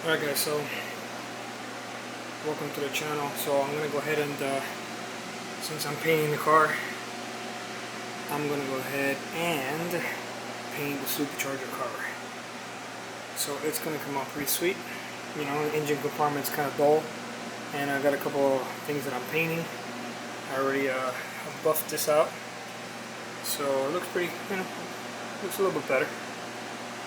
Alright guys, so welcome to the channel. So I'm gonna go ahead and since I'm painting the car, I'm gonna go ahead and paint the Supercharger cover. So it's gonna come out pretty sweet. You know, the engine compartment's kind of dull, and I got a couple of things that I'm painting. I already buffed this out, so it looks pretty, you know, looks a little bit better.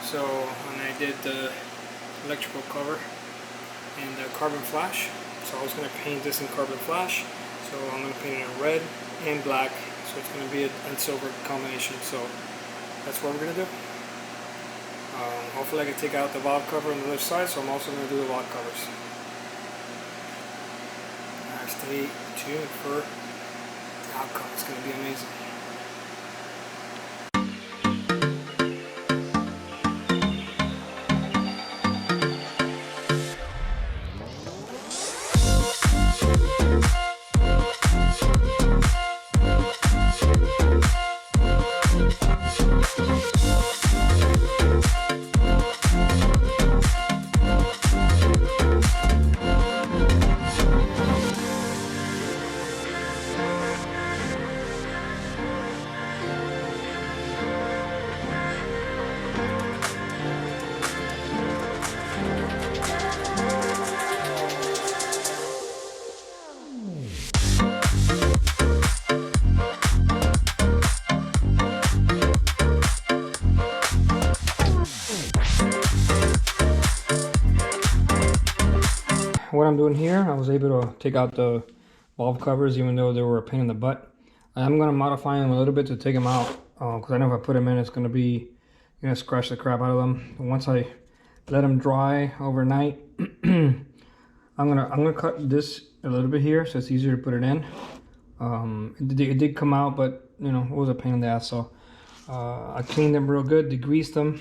So, and I did the electrical cover and the carbon flash. So I was going to paint this in carbon flash. So I'm going to paint it in red and black. So it's going to be a silver combination. So that's what we're going to do. Hopefully I can take out the valve cover on the other side. So I'm also going to do the valve covers. Stay tuned for the outcome. It's going to be amazing. What I'm doing here, I was able to take out the valve covers even though they were a pain in the butt. I'm going to modify them a little bit to take them out because I know if I put them in, it's going to be, scratch the crap out of them. And once I let them dry overnight, I'm gonna cut this a little bit here so it's easier to put it in. It did come out, but it was a pain in the ass. So I cleaned them real good, degreased them,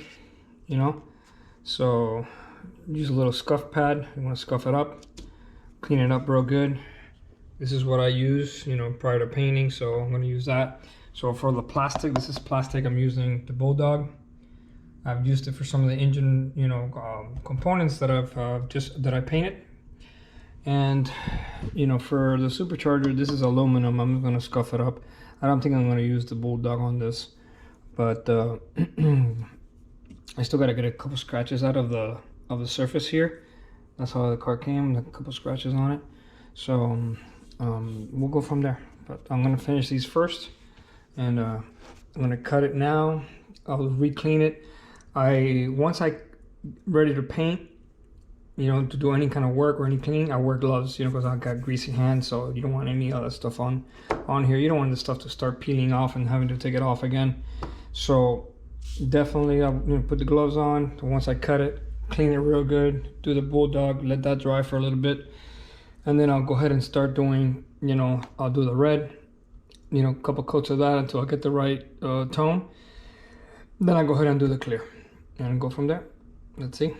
so use a little scuff pad. You want to scuff it up, clean it up real good. This is what I use, prior to painting, so I'm going to use that. So for the plastic, this is plastic. I'm using the Bulldog. I've used it for some of the engine, components that I painted. And for the Supercharger, this is aluminum. I'm going to scuff it up. I don't think I'm going to use the Bulldog on this, but I still got to get a couple scratches out of the surface here. That's how the car came, a couple scratches on it. So we'll go from there, but I'm gonna finish these first, and I'm gonna cut it now. I'll re-clean it. Once I ready to paint, to do any kind of work or any cleaning, I wear gloves, because I've got greasy hands, so you don't want any other stuff on here. You don't want this stuff to start peeling off and having to take it off again. So definitely I'll put the gloves on. So once I cut it, clean it real good, do the Bulldog, let that dry for a little bit, and then I'll go ahead and start doing, I'll do the red, a couple coats of that until I get the right tone. Then I go ahead and do the clear and go from there. Let's see.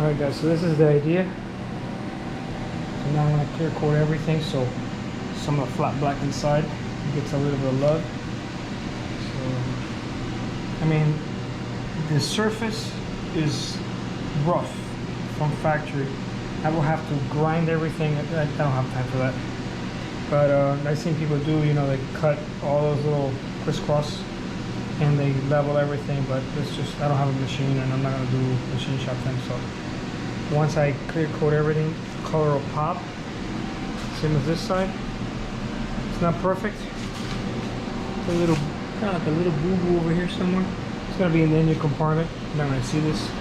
Alright guys, so this is the idea. So now I'm going to clear coat everything so some of the flat black inside gets a little bit of love. So, I mean, the surface is rough from factory. I will have to grind everything. I don't have time for that. But I've seen people do, you know, they cut all those little crisscross and they level everything, but it's just, I don't have a machine and I'm not going to do machine shop things. So once I clear coat everything, the color will pop. Same as this side. It's not perfect. It's a little, kind of like a little boo-boo over here somewhere. It's going to be in the engine compartment. I'm not going to see this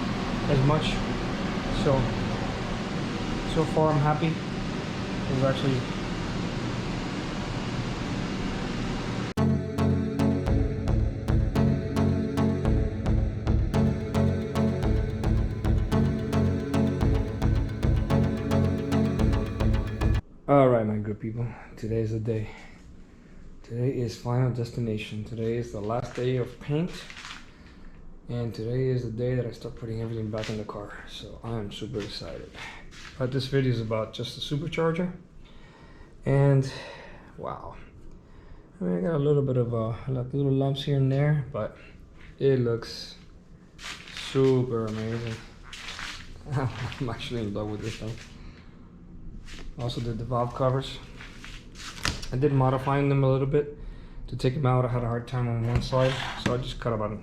as much. So far I'm happy. It was actually alright, my good people. Today is the day. Today is final destination. Today is the last day of paint. And today is the day that I start putting everything back in the car. So I am super excited. But this video is about just the supercharger. And wow. I mean, I got a little bit of like little lumps here and there, but it looks super amazing. I'm actually in love with this thing. Also did the valve covers. I did modifying them a little bit to take them out. I had a hard time on one side, so I just cut about,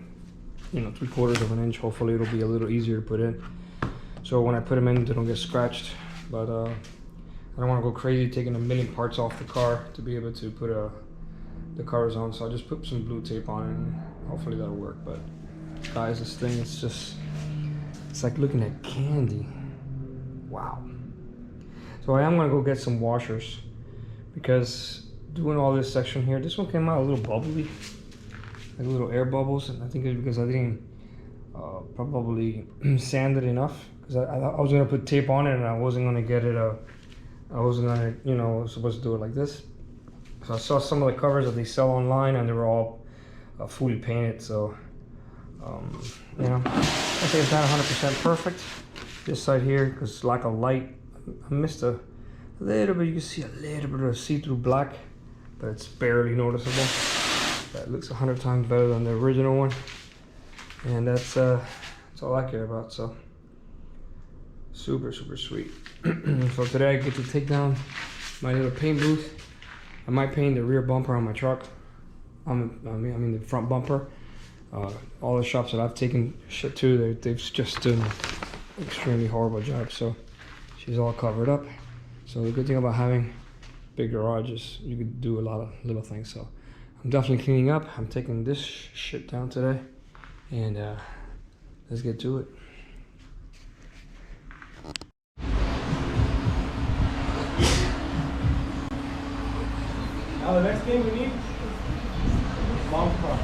you know, 3/4 of an inch. Hopefully it'll be a little easier to put in. So when I put them in, they don't get scratched. But I don't want to go crazy taking a million parts off the car to be able to put the covers on. So I just put some blue tape on it, and hopefully that'll work. But guys, this thing is just, it's like looking at candy. Wow. So I am gonna go get some washers because doing all this section here, this one came out a little bubbly, like little air bubbles, and I think it's because I didn't probably sand it enough. Because I was gonna put tape on it and I wasn't gonna get it. I wasn't gonna, you know, I was supposed to do it like this. So I saw some of the covers that they sell online and they were all fully painted. So you know, I think it's not 100% perfect. This side here, because lack of light, I missed a little bit. You can see a little bit of see-through black, but it's barely noticeable. That looks 100 times better than the original one, and that's all I care about. So super sweet. So today I get to take down my little paint booth. I might paint the rear bumper on my truck. I mean the front bumper. All the shops that I've taken shit to, they've just done an extremely horrible job. So she's all covered up. So the good thing about having big garage is you could do a lot of little things. So I'm definitely cleaning up. I'm taking this shit down today, and let's get to it. Now the next thing we need is long car.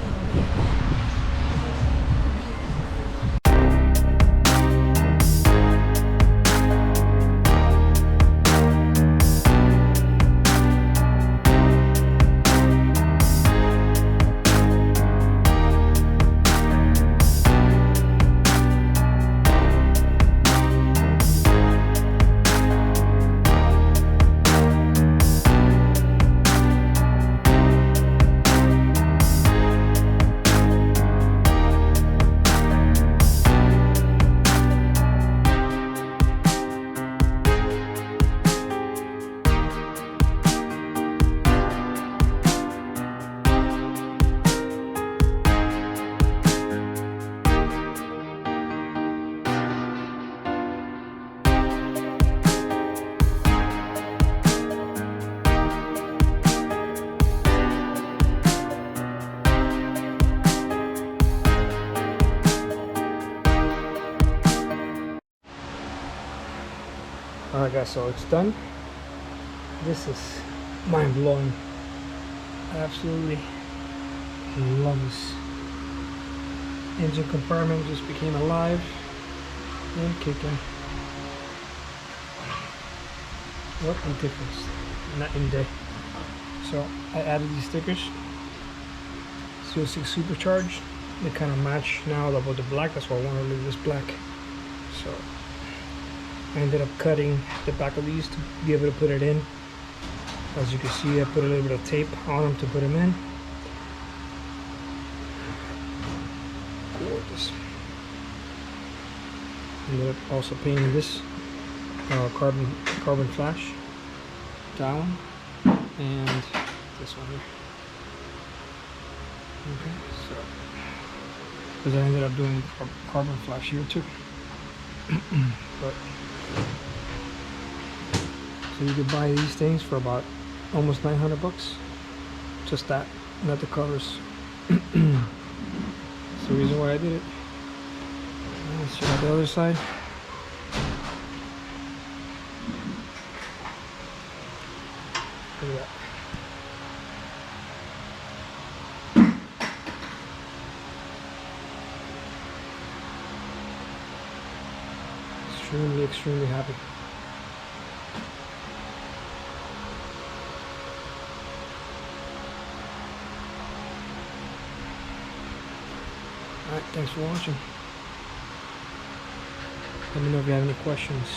Alright guys, so it's done. This is mind-blowing. I absolutely love this. Engine compartment just became alive and kicking. What a difference night and day. So I added these stickers. Z06 Supercharged. They kind of match now with the black. That's why I want to leave this black. So I ended up cutting the back of these to be able to put it in. As you can see, I put a little bit of tape on them to put them in. Gorgeous. Ended up also painting this carbon flash, that one, and this one here. Okay, so because I ended up doing carbon flash here too. But so you could buy these things for about almost 900 bucks. Just that, not the covers. That's the reason why I did it. Let's check out the other side. Look at that. Extremely happy. Alright, thanks for watching. Let me know if you have any questions.